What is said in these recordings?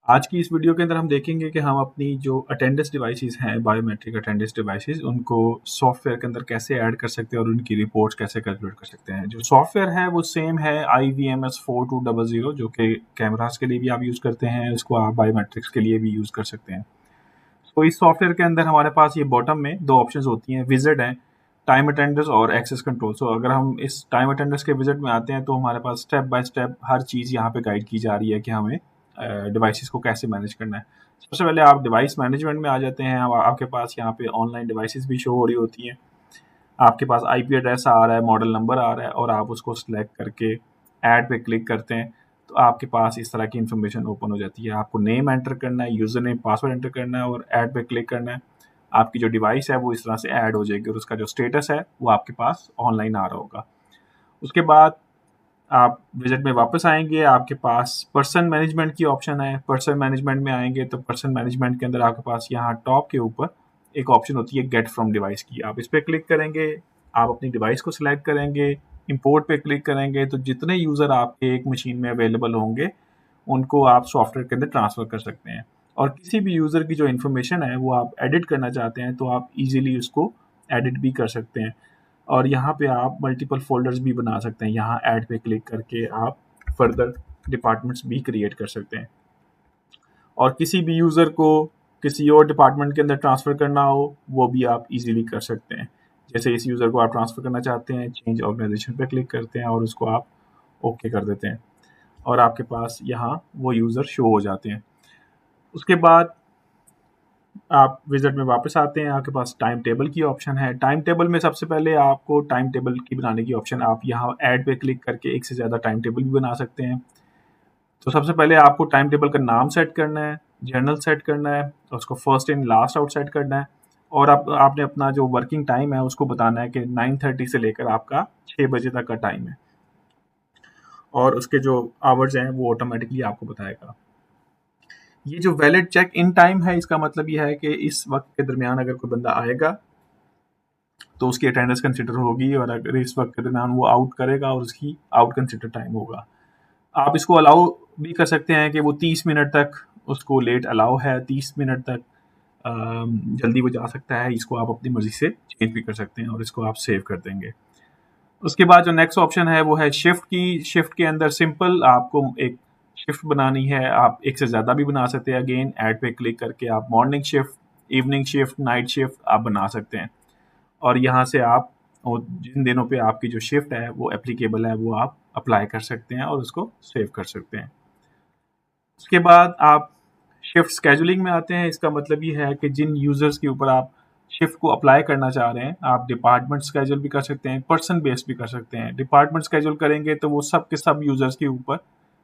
आज की इस वीडियो के अंदर हम देखेंगे कि हम अपनी जो अटेंडेंस डिवाइसेस हैं, बायोमेट्रिक अटेंडेंस डिवाइसेस, उनको सॉफ्टवेयर के अंदर कैसे ऐड कर सकते हैं और उनकी रिपोर्ट्स कैसे कैलकुलेट कर सकते हैं। जो सॉफ्टवेयर है वो सेम है IVMS 4200, जो कि कैमरास के लिए भी आप यूज़ करते हैं, इसको आप बायोमेट्रिक्स के लिए भी यूज़ कर सकते हैं। तो इस सॉफ्टवेयर के अंदर हमारे पास ये बॉटम में दो ऑप्शन होती हैं, विजिट है, टाइम अटेंडेंस और एक्सेस कंट्रोल। सो अगर हम इस टाइम अटेंडेंस के विजिट में आते हैं तो हमारे पास स्टेप बाय स्टेप हर चीज़ यहाँ पे गाइड की जा रही है कि हमें डिवाइसेस को कैसे मैनेज करना है। सबसे पहले आप डिवाइस मैनेजमेंट में आ जाते हैं। अब आपके पास यहाँ पे ऑनलाइन डिवाइसेस भी शो हो रही होती हैं। आपके पास IP एड्रेस आ रहा है, मॉडल नंबर आ रहा है, और आप उसको सिलेक्ट करके ऐड पे क्लिक करते हैं तो आपके पास इस तरह की इन्फॉर्मेशन ओपन हो जाती है। आपको नेम एंटर करना है, यूज़र नेम पासवर्ड एंटर करना है और ऐड पे क्लिक करना है। आपकी जो डिवाइस है वो इस तरह से ऐड हो जाएगी और उसका जो स्टेटस है वो आपके पास ऑनलाइन आ रहा होगा। उसके बाद आप विजिट में वापस आएंगे, आपके पास पर्सन मैनेजमेंट की ऑप्शन है। पर्सन मैनेजमेंट में आएंगे तो पर्सन मैनेजमेंट के अंदर आपके पास यहाँ टॉप के ऊपर एक ऑप्शन होती है गेट फ्रॉम डिवाइस की। आप इस पर क्लिक करेंगे, आप अपनी डिवाइस को सिलेक्ट करेंगे, इंपोर्ट पे क्लिक करेंगे तो जितने यूज़र आपके एक मशीन में अवेलेबल होंगे उनको आप सॉफ्टवेयर के अंदर ट्रांसफ़र कर सकते हैं। और किसी भी यूज़र की जो इन्फॉर्मेशन है वो आप एडिट करना चाहते हैं तो आप इजीली उसको एडिट भी कर सकते हैं। और यहाँ पे आप मल्टीपल फ़ोल्डर्स भी बना सकते हैं। यहाँ ऐड पे क्लिक करके आप फर्दर डिपार्टमेंट्स भी क्रिएट कर सकते हैं। और किसी भी यूज़र को किसी और डिपार्टमेंट के अंदर ट्रांसफ़र करना हो वो भी आप इजीली कर सकते हैं। जैसे इस यूज़र को आप ट्रांसफ़र करना चाहते हैं, चेंज ऑर्गेनाइजेशन पे क्लिक करते हैं और उसको आप ओके कर देते हैं और आपके पास यहाँ वो यूज़र शो हो जाते हैं। उसके बाद आप विजिट में वापस आते हैं, आपके पास टाइम टेबल की ऑप्शन है। टाइम टेबल में सबसे पहले आपको टाइम टेबल की बनाने की ऑप्शन, आप यहाँ ऐड पे क्लिक करके एक से ज़्यादा टाइम टेबल भी बना सकते हैं। तो सबसे पहले आपको टाइम टेबल का नाम सेट करना है, जर्नल सेट करना है और उसको first in last out set करना है। और आपने अपना जो वर्किंग टाइम है उसको बताना है कि 9:30 से लेकर आपका 6 बजे तक का टाइम है और उसके जो आवर्स हैं वो ऑटोमेटिकली आपको बताएगा। ये जो वैलिड चेक इन टाइम है, इसका मतलब ये है कि इस वक्त के दरमियान अगर कोई बंदा आएगा तो उसकी अटेंडेंस कंसिडर होगी, और अगर इस वक्त के दरमियान वो आउट करेगा और उसकी आउट कंसिडर टाइम होगा। आप इसको अलाउ भी कर सकते हैं कि वो 30 मिनट तक उसको लेट अलाउ है, 30 मिनट तक जल्दी वो जा सकता है। इसको आप अपनी मर्जी से चेंज भी कर सकते हैं और इसको आप सेव कर देंगे। उसके बाद जो नेक्स्ट ऑप्शन है वो है शिफ्ट की। शिफ्ट के अंदर सिंपल आपको एक शिफ्ट बनानी है, आप एक से ज़्यादा भी बना सकते हैं। अगेन ऐड पे क्लिक करके आप morning shift, evening shift, night shift आप बना सकते हैं और यहाँ से आप जिन दिनों पे आपकी जो शिफ्ट है वो एप्लीकेबल है वो आप अप्लाई कर सकते हैं और उसको सेव कर सकते हैं। उसके बाद आप शिफ्ट स्केजुलिंग में आते हैं। इसका मतलब ये है कि जिन यूज़र्स के ऊपर आप शिफ्ट को अप्लाई करना चाह रहे हैं, आप डिपार्टमेंट स्केजुल भी कर सकते हैं, पर्सन बेस्ड भी कर सकते हैं। डिपार्टमेंट स्केजुल करेंगे तो वो सब के सब यूज़र्स के ऊपर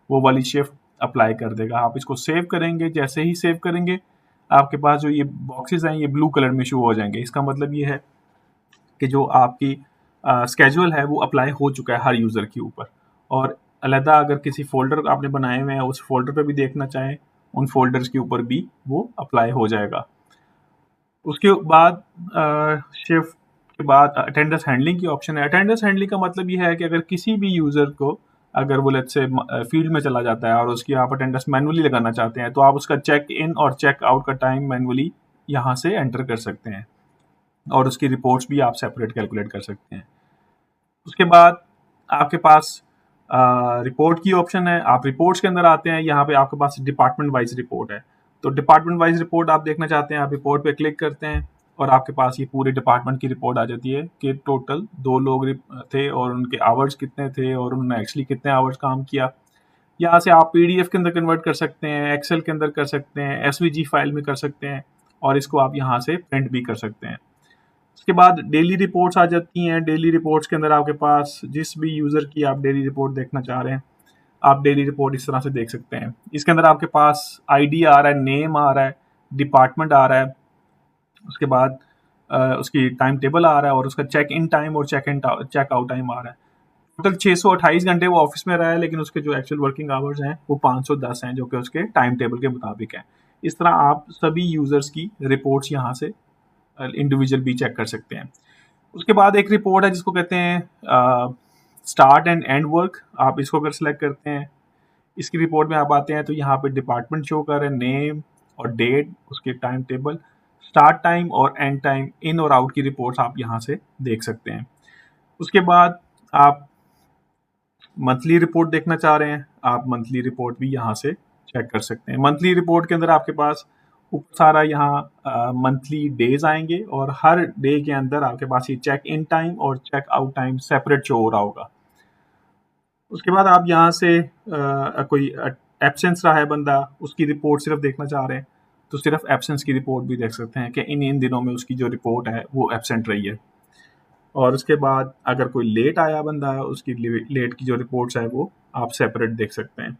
वो वाली शिफ्ट अप्लाई कर देगा। आप इसको सेव करेंगे, जैसे ही सेव करेंगे आपके पास जो ये बॉक्सेस हैं ये ब्लू कलर में शो हो जाएंगे। इसका मतलब ये है कि जो आपकी स्केजुअल है वो अप्लाई हो चुका है हर यूज़र के ऊपर। और अलहदा अगर किसी फ़ोल्डर आपने बनाए हुए हैं उस फ़ोल्डर पे भी देखना चाहें, उन फ़ोल्डर्स के ऊपर भी वो अप्लाई हो जाएगा। उसके बाद शिफ्ट के बाद अटेंडेंस हैंडलिंग की ऑप्शन है। अटेंडेंस हैंडलिंग का मतलब ये है कि अगर किसी भी यूज़र को अगर वो लेट्स से फील्ड में चला जाता है और उसकी आप अटेंडेंस मैनुअली लगाना चाहते हैं तो आप उसका चेक इन और चेक आउट का टाइम मैनुअली यहाँ से एंटर कर सकते हैं और उसकी रिपोर्ट्स भी आप सेपरेट कैलकुलेट कर सकते हैं। उसके बाद आपके पास रिपोर्ट की ऑप्शन है। आप रिपोर्ट्स के अंदर आते हैं, यहाँ पे आपके पास डिपार्टमेंट वाइज रिपोर्ट है। तो डिपार्टमेंट वाइज रिपोर्ट आप देखना चाहते हैं, आप रिपोर्ट पे क्लिक करते हैं और आपके पास ये पूरे डिपार्टमेंट की रिपोर्ट आ जाती है कि टोटल 2 लोग थे और उनके आवर्स कितने थे और उन्होंने एक्चुअली कितने आवर्स काम किया। यहाँ से आप PDF के अंदर कन्वर्ट कर सकते हैं, एक्सेल के अंदर कर सकते हैं, SVG फाइल में कर सकते हैं और इसको आप यहाँ से प्रिंट भी कर सकते हैं। उसके बाद डेली रिपोर्ट्स आ जाती हैं। डेली रिपोर्ट्स के अंदर आपके पास जिस भी यूज़र की आप डेली रिपोर्ट देखना चाह रहे हैं, आप डेली रिपोर्ट इस तरह से देख सकते हैं। इसके अंदर आपके पास ID आ रहा है, नेम आ रहा है, डिपार्टमेंट आ रहा है, उसके बाद उसकी टाइम टेबल आ रहा है और उसका चेक इन टाइम और चेक आउट टाइम आ रहा है। टोटल 628 घंटे वो ऑफिस में रहा है, लेकिन उसके जो एक्चुअल वर्किंग आवर्स हैं वो 510 हैं, जो कि उसके टाइम टेबल के मुताबिक है। इस तरह आप सभी यूज़र्स की रिपोर्ट्स यहाँ से इंडिविजुअल भी चेक कर सकते हैं। उसके बाद एक रिपोर्ट है जिसको कहते हैं स्टार्ट एंड एंड वर्क। आप इसको अगर सेलेक्ट करते हैं, इसकी रिपोर्ट में आप आते हैं तो यहाँ पे डिपार्टमेंट शो कर रहे हैं, नेम और डेट, उसके टाइम टेबल, स्टार्ट टाइम और एंड टाइम, इन और आउट की रिपोर्ट्स आप यहाँ से देख सकते हैं। उसके बाद आप मंथली रिपोर्ट देखना चाह रहे हैं, आप मंथली रिपोर्ट भी यहाँ से चेक कर सकते हैं। मंथली रिपोर्ट के अंदर आपके पास ऊपर सारा यहाँ मंथली डेज आएंगे और हर डे के अंदर आपके पास ये चेक इन टाइम और check out time separate show हो रहा होगा। उसके बाद आप यहाँ से कोई एब्सेंस रहा है बंदा, उसकी रिपोर्ट सिर्फ देखना चाह रहे हैं तो सिर्फ एब्सेंस की रिपोर्ट भी देख सकते हैं कि इन दिनों में उसकी जो रिपोर्ट है वो एब्सेंट रही है। और उसके बाद अगर कोई लेट आया बंदा है, उसकी लेट की जो रिपोर्ट्स है वो आप सेपरेट देख सकते हैं।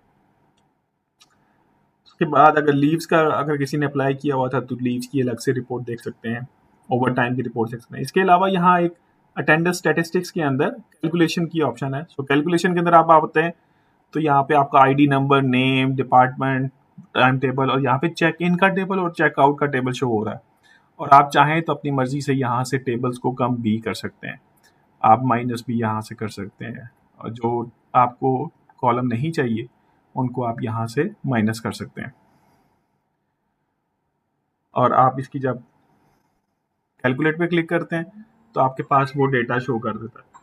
उसके बाद अगर लीव्स का अगर किसी ने अप्लाई किया हुआ था तो लीव्स की अलग से रिपोर्ट देख सकते हैं, ओवर टाइम की रिपोर्ट देख सकते हैं। इसके अलावा यहाँ एक अटेंडेंस स्टैटिस्टिक्स के अंदर कैलकुलेशन की ऑप्शन है। सो कैलकुलेशन के अंदर आप आते हैं तो यहाँ पे आपका ID number, name, department, time table और यहाँ पे चेक इन का टेबल और चेक आउट का टेबल शो हो रहा है। और आप चाहें तो अपनी मर्जी से यहाँ से टेबल्स को कम भी कर सकते हैं, आप माइनस भी यहाँ से कर सकते हैं, और जो आपको कॉलम नहीं चाहिए उनको आप यहाँ से माइनस कर सकते हैं। और आप इसकी जब कैलकुलेट पे क्लिक करते हैं तो आपके पास वो डेटा शो कर देता है।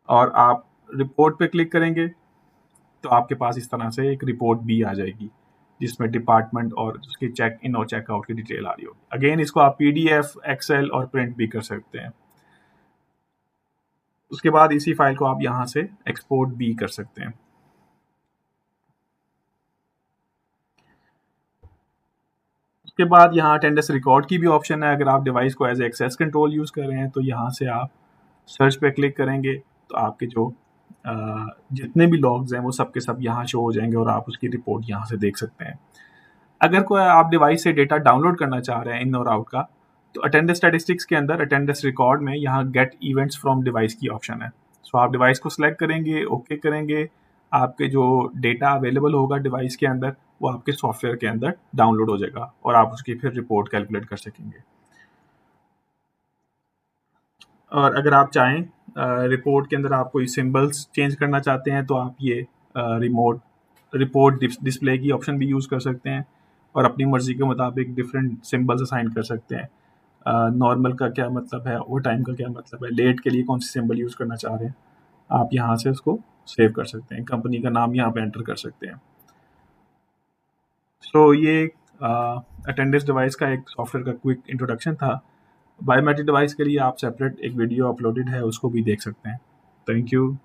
और आप रिपोर्ट पे क्लिक करेंगे तो आपके पास इस तरह से एक रिपोर्ट भी आ जाएगी जिसमें डिपार्टमेंट और उसके चेक इन और चेक आउट की डिटेल आ रही होगी। अगेन इसको आप पीडीएफ, एक्सेल और प्रिंट भी कर सकते हैं। उसके बाद इसी फाइल को आप यहाँ से एक्सपोर्ट भी कर सकते हैं। उसके बाद यहाँ अटेंडेंस रिकॉर्ड की भी ऑप्शन है। अगर आप डिवाइस को एज एक्सेस कंट्रोल यूज़ कर रहे हैं तो यहाँ से आप सर्च पे क्लिक करेंगे तो आपके जो जितने भी लॉग्स हैं वो सब के सब यहाँ शो हो जाएंगे और आप उसकी रिपोर्ट यहाँ से देख सकते हैं। अगर कोई आप डिवाइस से डेटा डाउनलोड करना चाह रहे हैं इन और आउट का, तो अटेंडेंस स्टैटिस्टिक्स के अंदर अटेंडेंस रिकॉर्ड में यहाँ गेट इवेंट्स फ्रॉम डिवाइस की ऑप्शन है। सो आप डिवाइस को सिलेक्ट करेंगे, ओके करेंगे, आपके जो डेटा अवेलेबल होगा डिवाइस के अंदर वो आपके सॉफ्टवेयर के अंदर डाउनलोड हो जाएगा और आप उसकी फिर रिपोर्ट कैलकुलेट कर सकेंगे। और अगर आप चाहें रिपोर्ट के अंदर आप कोई सिंबल्स चेंज करना चाहते हैं तो आप ये रिमोट रिपोर्ट डिस्प्ले की ऑप्शन भी यूज़ कर सकते हैं और अपनी मर्ज़ी के मुताबिक डिफरेंट सिंबल्स असाइन कर सकते हैं। नॉर्मल का क्या मतलब है, ओवर टाइम का क्या मतलब है, लेट के लिए कौन सी सिंबल यूज़ करना चाह रहे हैं, आप यहाँ से उसको सेव कर सकते हैं, कंपनी का नाम यहाँ पे एंटर कर सकते हैं। सो ये अटेंडेंस डिवाइस का एक सॉफ्टवेयर का क्विक इंट्रोडक्शन था। बायोमेट्रिक डिवाइस के लिए आप सेपरेट एक वीडियो अपलोडेड है, उसको भी देख सकते हैं। Thank you.